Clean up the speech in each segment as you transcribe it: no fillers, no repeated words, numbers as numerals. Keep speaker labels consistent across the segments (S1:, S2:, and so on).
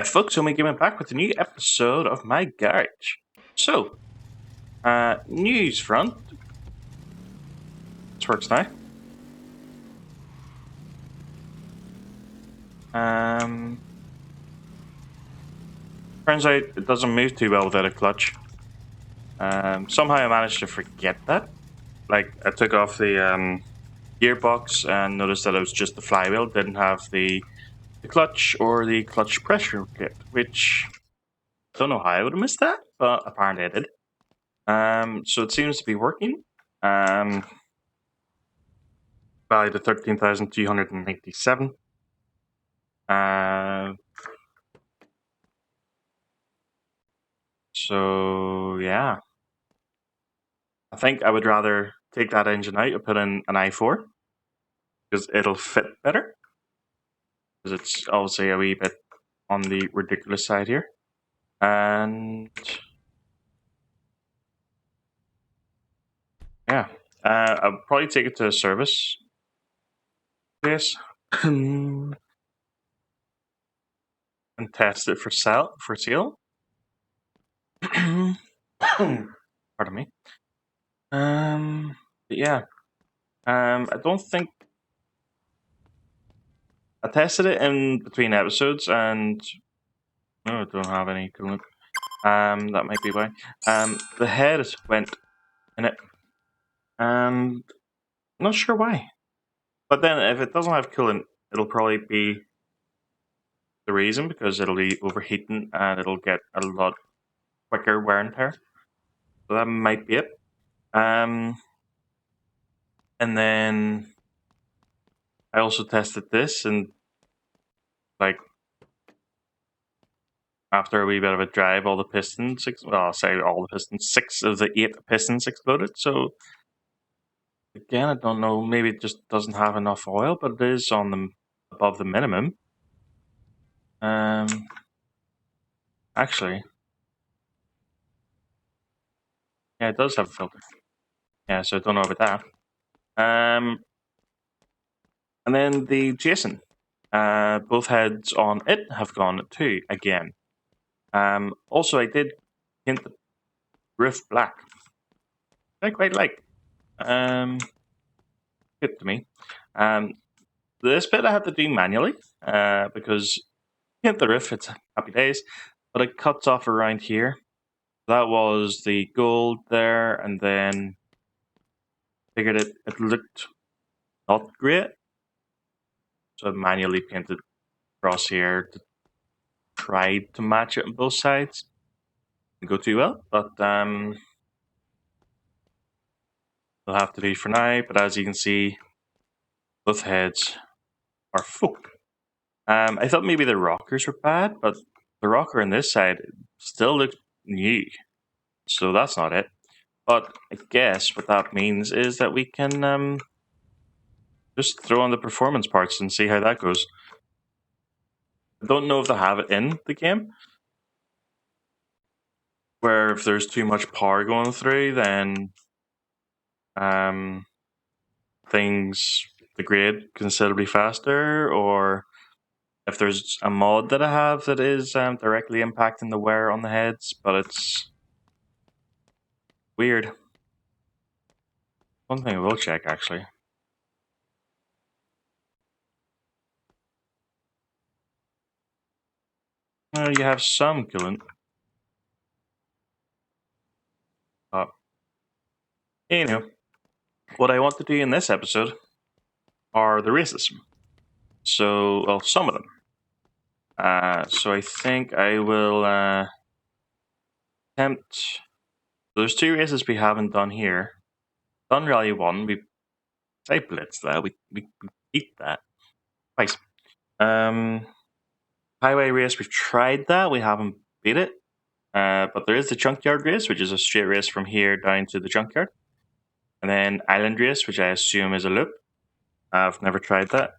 S1: Yeah, folks, and we coming back with a new episode of my garage. So, news front. This works now. Turns out it doesn't move too well without a clutch. Somehow I managed to forget that. Like, I took off the gearbox and noticed that it was just the flywheel, didn't have the clutch or the clutch pressure kit, which I don't know how I would have missed that, but apparently I did. So it seems to be working. Valued at 13,297. So yeah, I think I would rather take that engine out and put in an i4 because it'll fit better. Because it's obviously a wee bit on the ridiculous side here, and yeah, I'll probably take it to a service place and test it for sale. Pardon me. But yeah, I don't think I tested it in between episodes, and no, I don't have any coolant. That might be why. The head went in it, and I'm not sure why. But then, if it doesn't have coolant, it'll probably be the reason because it'll be overheating and it'll get a lot quicker wear and tear. So that might be it. And then I also tested this, and like after a wee bit of a drive, all the pistons, I'll say all the pistons, 6 of the 8 pistons exploded. So again, I don't know. Maybe it just doesn't have enough oil, but it is on the above the minimum. Actually, yeah, it does have a filter. Yeah, so I don't know about that. And then the Jason, both heads on it have gone too again. Also, I did paint the roof black. I quite like. Good to me. This bit I had to do manually because paint the roof, it's happy days, but it cuts off around here. That was the gold there, and then figured it looked not great, so I manually painted across here to try to match it on both sides. Didn't go too well, but we'll have to do for now. But as you can see, both heads are full. I thought maybe the rockers were bad, but the rocker on this side still looks new, so that's not it. But I guess what that means is that we can just throw on the performance parts and see how that goes. I don't know if they have it in the game, where if there's too much power going through, then things degrade considerably faster, or if there's a mod that I have that is directly impacting the wear on the heads, but it's weird. One thing I will check actually. You have some coolant. Anyway, what I want to do in this episode are the races. So, well, some of them. So I think I will attempt. There's 2 races we haven't done here. Done Rally 1, we blitzed that. We beat that twice. Highway race, we've tried that. We haven't beat it. But there is the junkyard race, which is a straight race from here down to the junkyard. And then island race, which I assume is a loop. I've never tried that.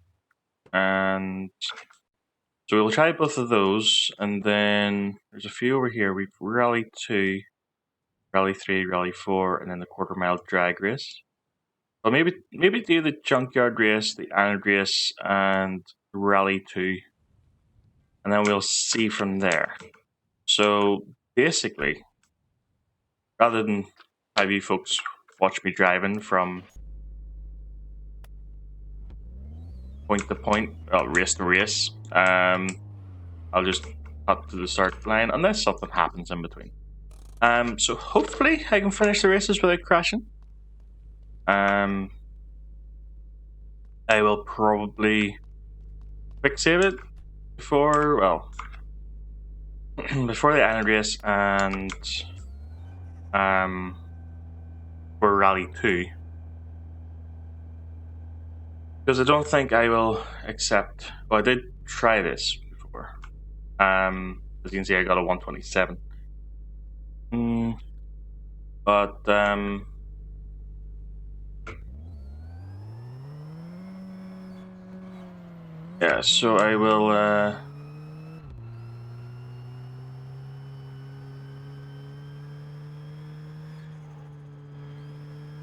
S1: And so we'll try both of those. And then there's a few over here. We've Rally 2, Rally 3, Rally 4, and then the quarter mile drag race. Well, maybe do the junkyard race, the island race, and Rally 2 and then we'll see from there. So basically, rather than have you folks watch me driving from point to point, race to race, I'll just cut to the start line unless something happens in between. So hopefully I can finish the races without crashing. I will probably quick save it before, well, before the island race and for Rally 2. Because I don't think I will accept, well, I did try this before. As you can see, I got a 127. But yeah, so I will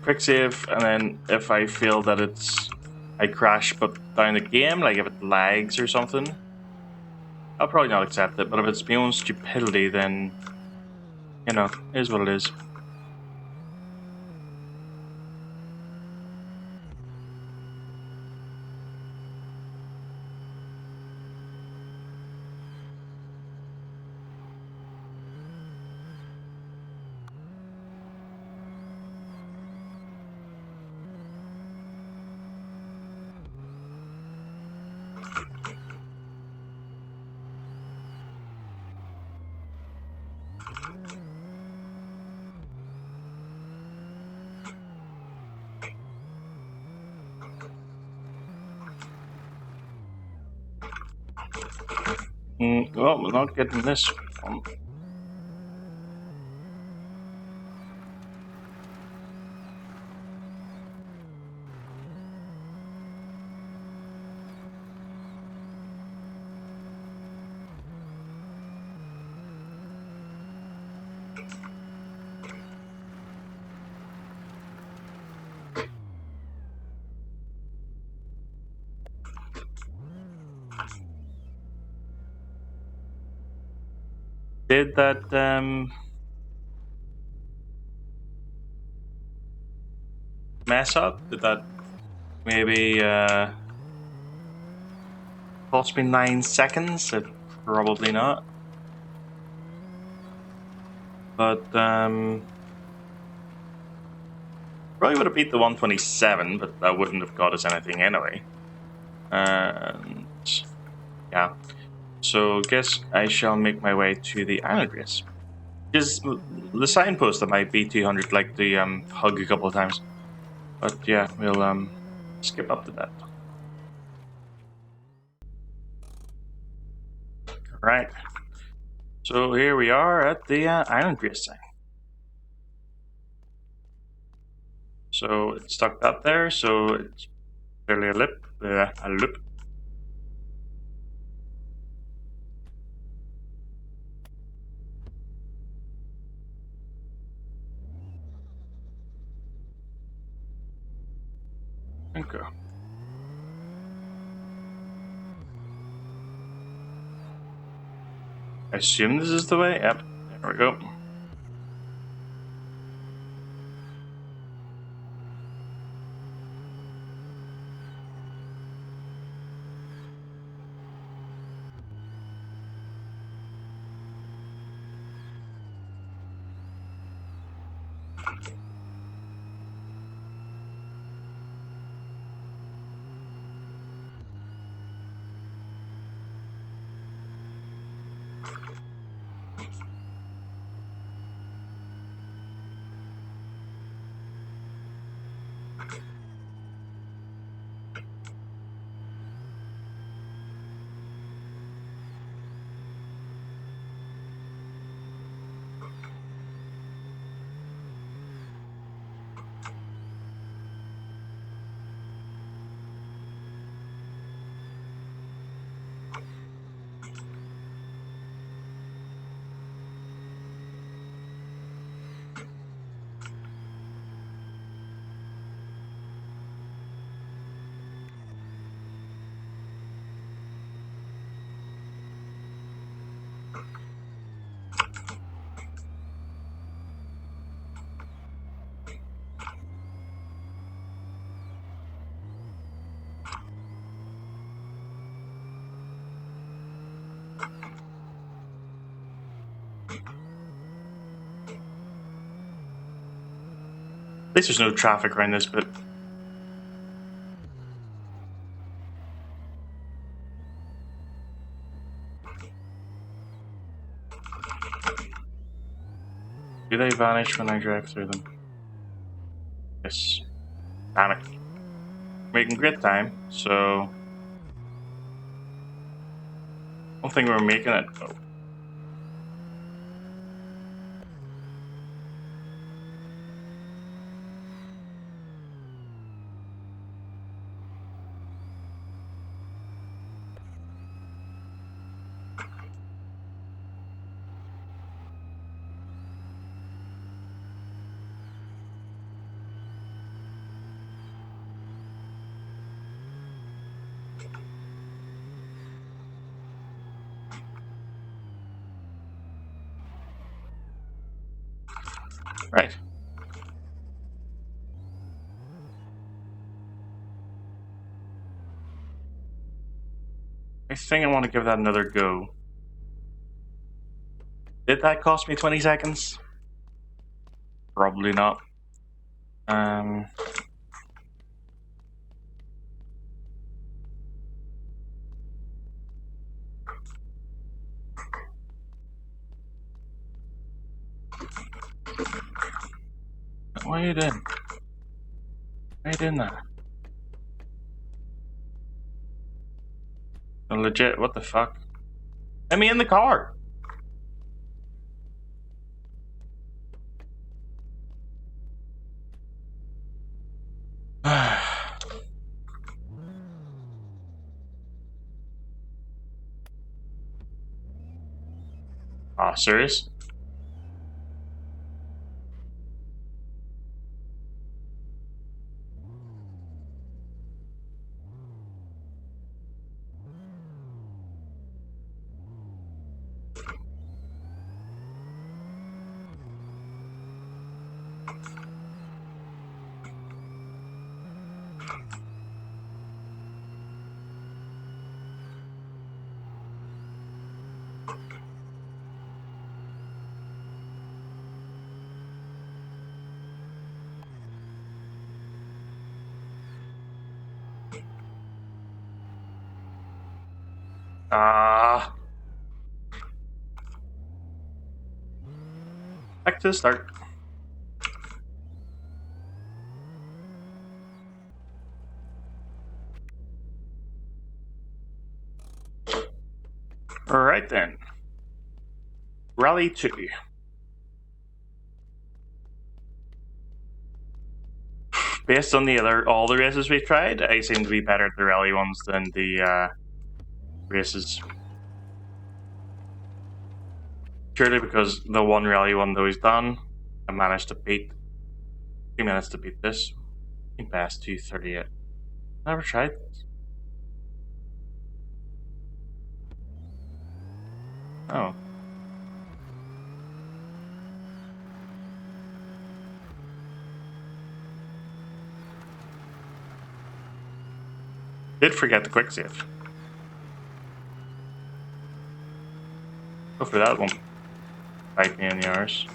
S1: quick save, and then if I feel that I crash but down the game, like if it lags or something, I'll probably not accept it. But if it's my own stupidity, then you know, it is what it is. Well, we're not getting this one. Did that mess up? Did that maybe cost me 9 seconds? Probably not. But probably would have beat the 127, but that wouldn't have got us anything anyway. And yeah, so guess I shall make my way to the island race. Just the signpost that my B200 like to hug a couple of times. But yeah, we'll skip up to that. Right. So here we are at the island race sign. So it's stuck up there, so it's barely a lip. A loop. Okay. I assume this is the way. Yep. There we go. least there's no traffic around this bit. Do they vanish when I drive through them? Yes. Damn it. Making great time, so... I don't think we're making it, though. Right. I think I want to give that another go. Did that cost me 20 seconds? Probably not. What are you doing? Why are you doing that? No, legit, what the fuck? Let me in the car! Aw, serious? Back to the start. Alright then. Rally 2. Based on all the races we tried, I seem to be better at the rally ones than the races. Purely because the one rally one that we've done, I managed to beat 2 minutes to beat this. Best 2:38. Never tried this. Oh. Did forget the quick save. Hopefully that won't bite me in the arse.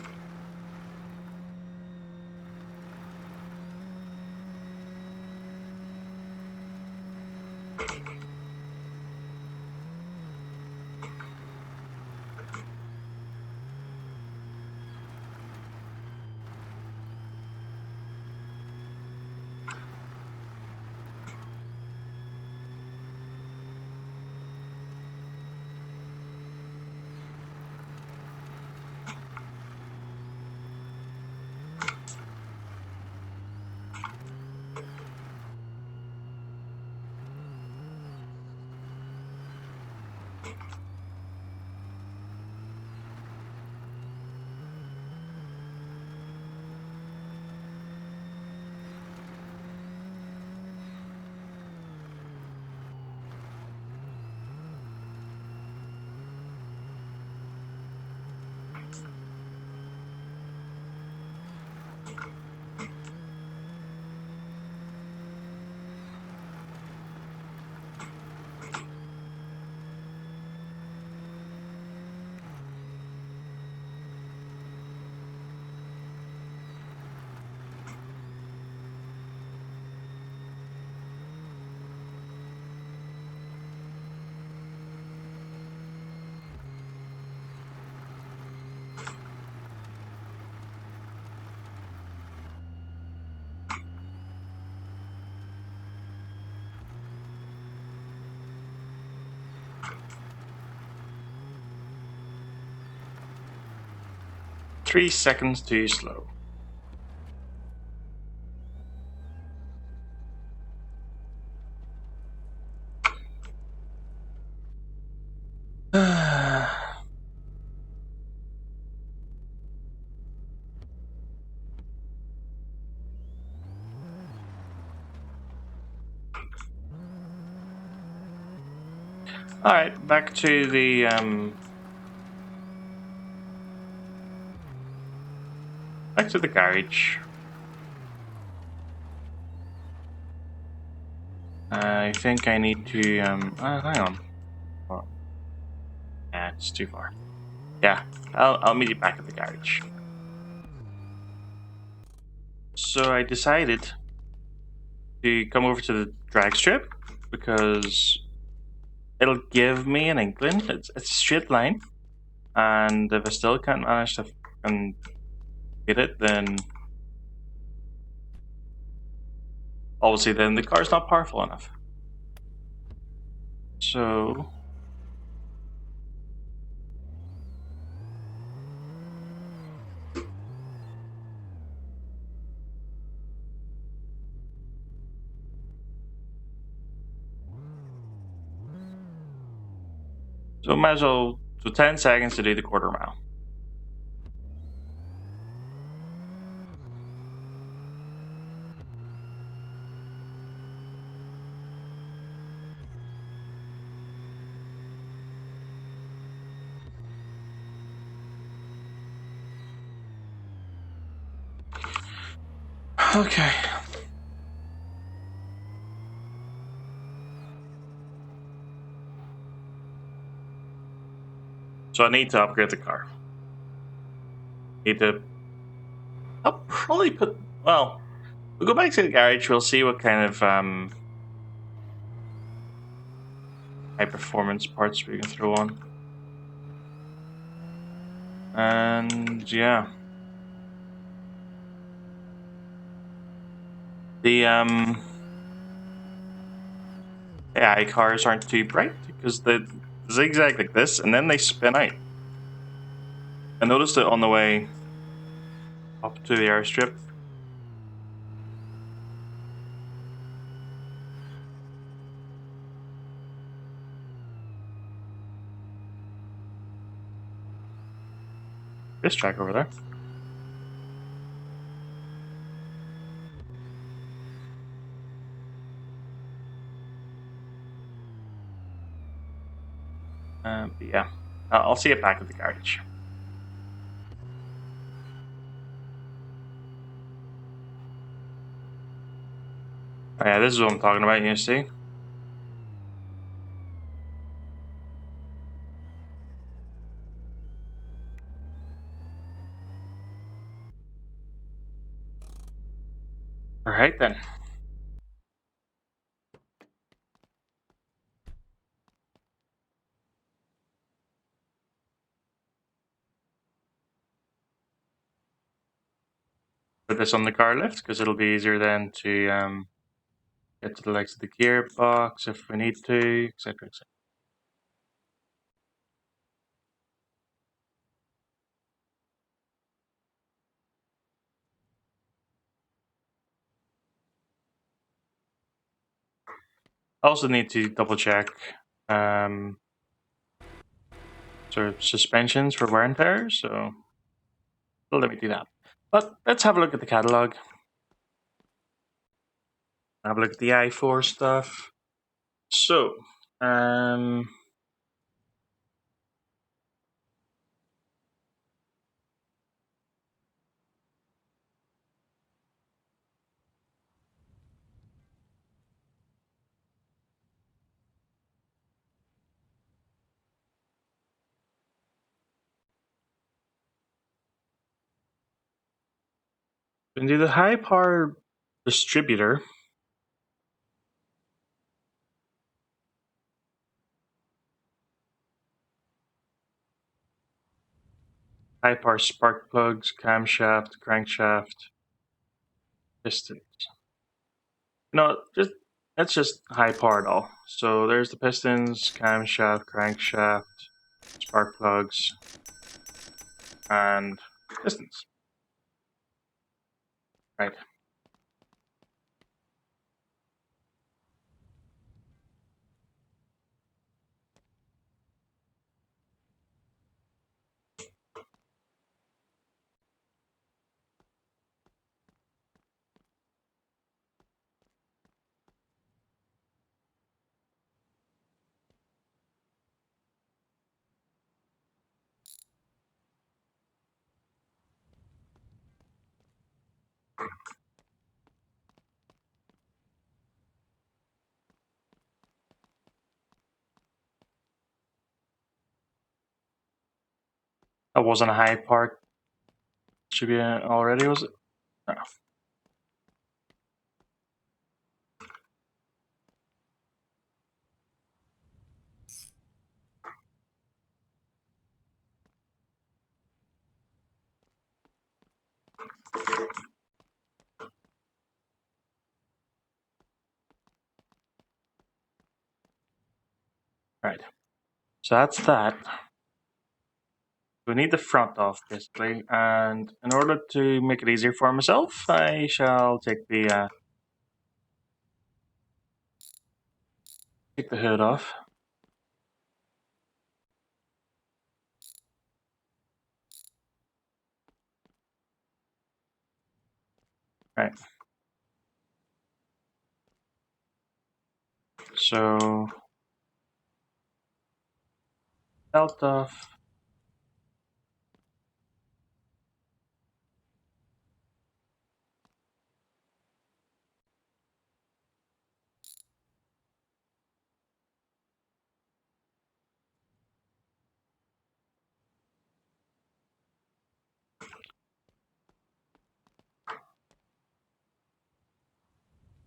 S1: 3 seconds too slow. Alright, back to the garage. I think I need to hang on. Oh, yeah, it's too far. Yeah, I'll meet you back at the garage. So I decided to come over to the drag strip because it'll give me an inkling. It's a straight line, and if I still can't manage to get it, then obviously then the car's not powerful enough. So might as well, so 10 seconds to do the quarter mile. Okay. So I need to upgrade the car. I'll probably put, well, we'll go back to the garage, we'll see what kind of high performance parts we can throw on. And yeah. The AI cars aren't too bright because they zigzag like this and then they spin out. I noticed it on the way up to the airstrip. This track over there. But yeah, I'll see it back at the garage. Oh, yeah, this is what I'm talking about, you see. Alright then. Put this on the car lift because it'll be easier then to get to the legs of the gearbox if we need to, etc. etc. I also need to double check sort of suspensions for wear and tear, so let me do that. But let's have a look at the catalog. Have a look at the i4 stuff. So, we can do the high power distributor. High power spark plugs, camshaft, crankshaft, pistons. No, that's just high power at all. So there's the pistons, camshaft, crankshaft, spark plugs, and pistons. Right. That wasn't a high part. Should be already, was it? No. Right. So that's that. We need the front off, basically, and in order to make it easier for myself, I shall take the hood off. Right. So belt off.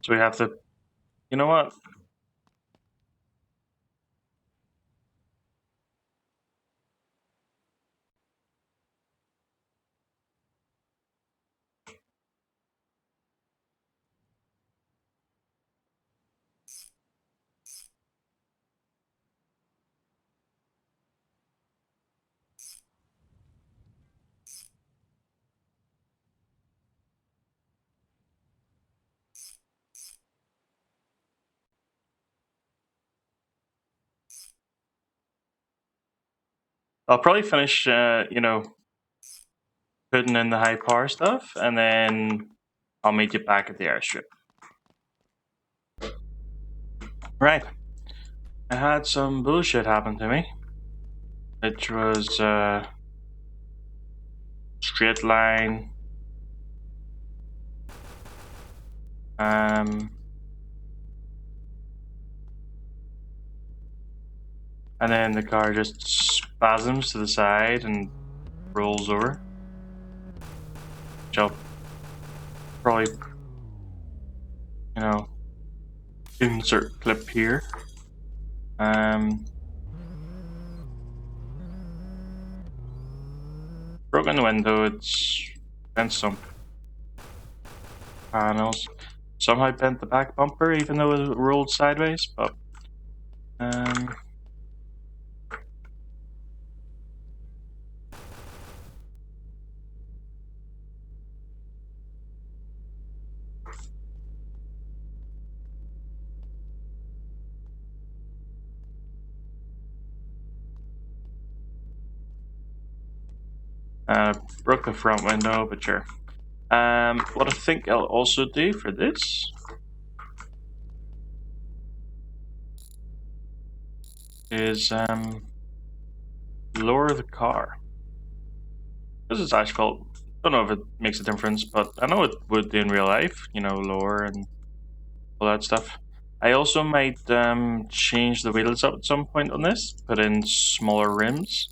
S1: So we have to. You know what? I'll probably finish. Putting in the high power stuff, and then I'll meet you back at the airstrip. Right. I had some bullshit happen to me, which was straight line. And then the car just spasms to the side and rolls over. Which I'll probably, insert clip here. Broken window, it's bent some panels. Somehow bent the back bumper even though it rolled sideways, but broke the front window, but sure. What I think I'll also do for this is lower the car. This is asphalt. Don't know if it makes a difference, but I know it would in real life. Lower and all that stuff. I also might change the wheels up at some point on this. Put in smaller rims,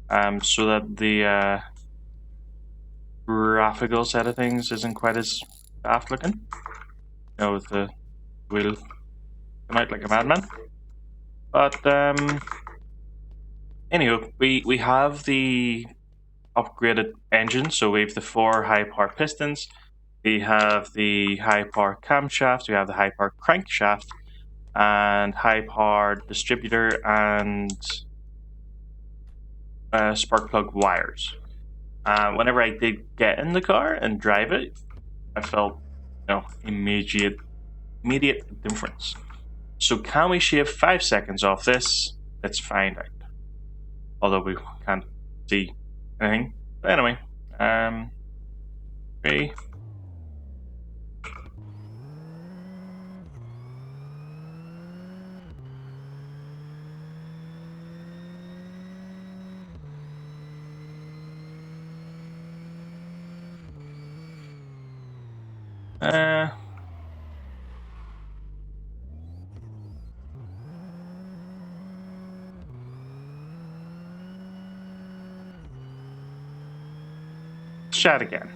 S1: so that the graphical side of things isn't quite as daft looking. With the wheel come out like a madman. But anywho, we have the upgraded engine, so we have the 4 high power pistons, we have the high power camshaft, we have the high power crankshaft, and high power distributor and spark plug wires. Whenever I did get in the car and drive it, I felt, immediate difference. So can we shave 5 seconds off this? Let's find out. Although we can't see anything. But anyway, 3. Chat again.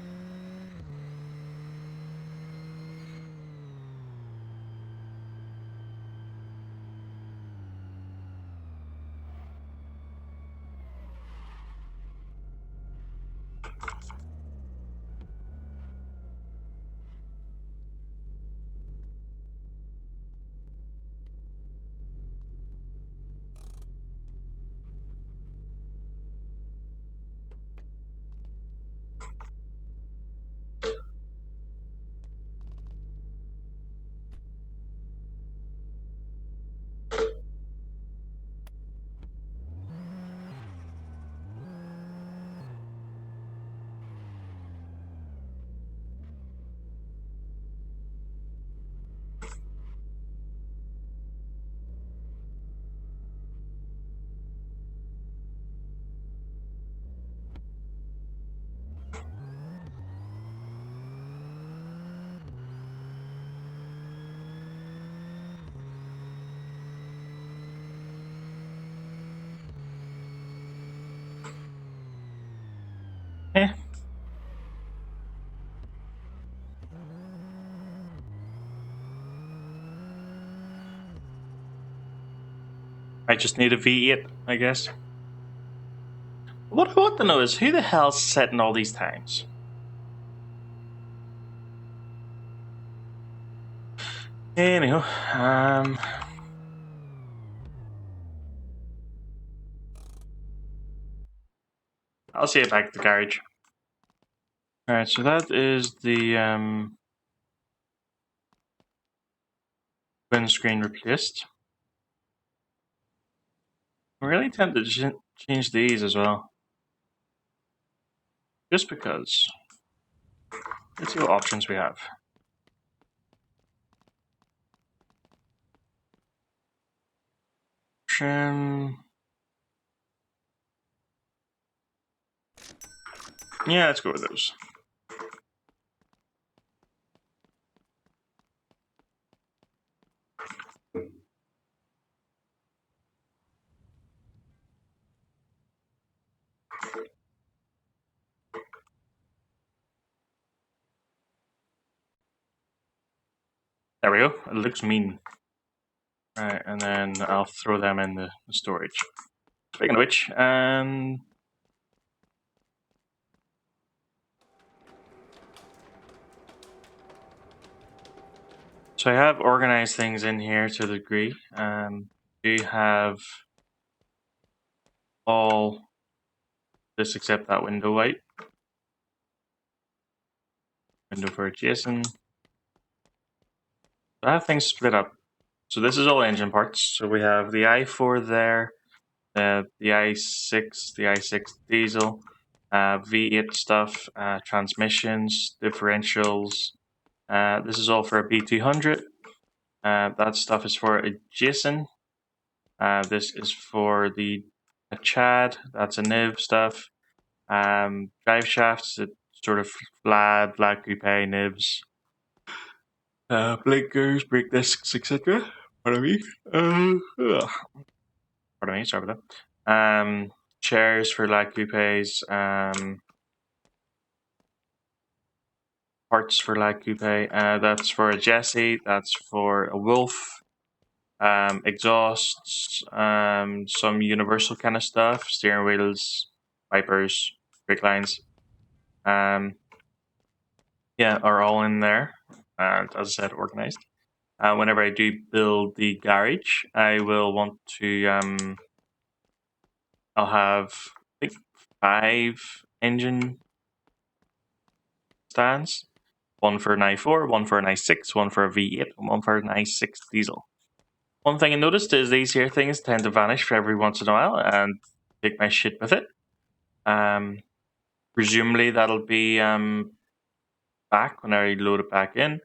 S1: Eh. I just need a V8, I guess. What I want to know is who the hell's setting all these times? Anyhow, I'll see you back at the garage. Alright, so that is the windscreen replaced. I'm really tempted to change these as well. Just because. Let's see what options we have. Trim. Yeah, let's go with those. There we go. It looks mean. Right, and then I'll throw them in the storage. Speaking of which, so I have organized things in here to a degree. We have all this except that window white. Window for Jason. I have things split up. So this is all engine parts. So we have the i4 there, the i6, the i6 diesel, V8 stuff, transmissions, differentials. This is all for a B200. That stuff is for a Jason. This is for a Chad. That's a Niv stuff. Drive shafts, it's sort of flat, black coupe, Nivs. Blinkers, brake discs, etc. Pardon me. Pardon me, sorry about that. Chairs for light coupes, parts for light coupe. That's for a Jesse, that's for a Wolf. Exhausts, some universal kind of stuff, steering wheels, wipers, brake lines. Yeah, are all in there. And as I said, organized. Whenever I do build the garage, I will want to, I'll have, I think, 5 engine stands. One for an i4, one for an i6, one for a V8, and one for an i6 diesel. One thing I noticed is these here things tend to vanish for every once in a while and take my shit with it. Presumably that'll be back when I load it back in.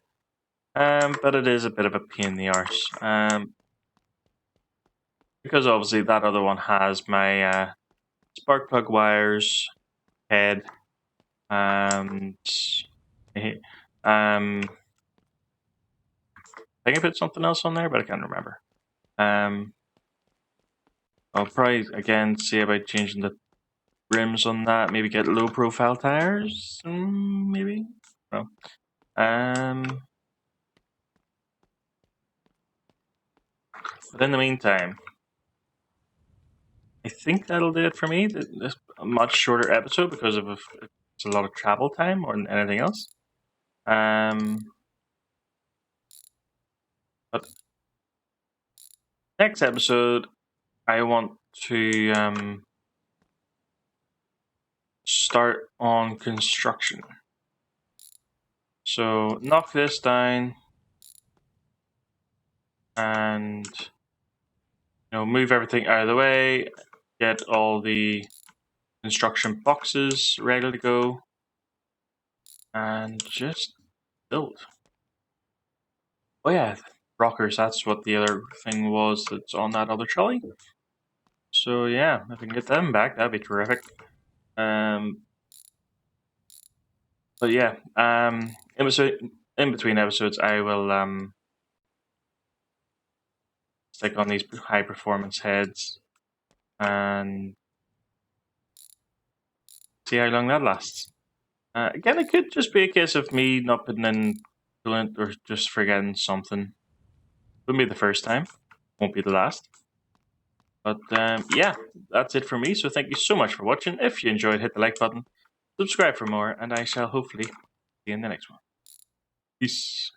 S1: But it is a bit of a pain in the arse. Because obviously that other one has my spark plug wires, head, and I think I put something else on there, but I can't remember. I'll probably again see about changing the rims on that. Maybe get low profile tires. Maybe. No. But in the meantime, I think that'll do it for me. This a much shorter episode because of it's a lot of travel time more than anything else. But next episode, I want to start on construction. So knock this down and move everything out of the way. Get all the construction boxes ready to go, and just build. Oh yeah, rockers. That's what the other thing was that's on that other trolley. So yeah, if I can get them back, that'd be terrific. But yeah, in between episodes, I will stick on these high performance heads and see how long that lasts. Again, it could just be a case of me not putting in coolant or just forgetting something. Wouldn't be the first time, won't be the last. But yeah, that's it for me. So thank you so much for watching. If you enjoyed, hit the like button, subscribe for more, and I shall hopefully see you in the next one. Peace.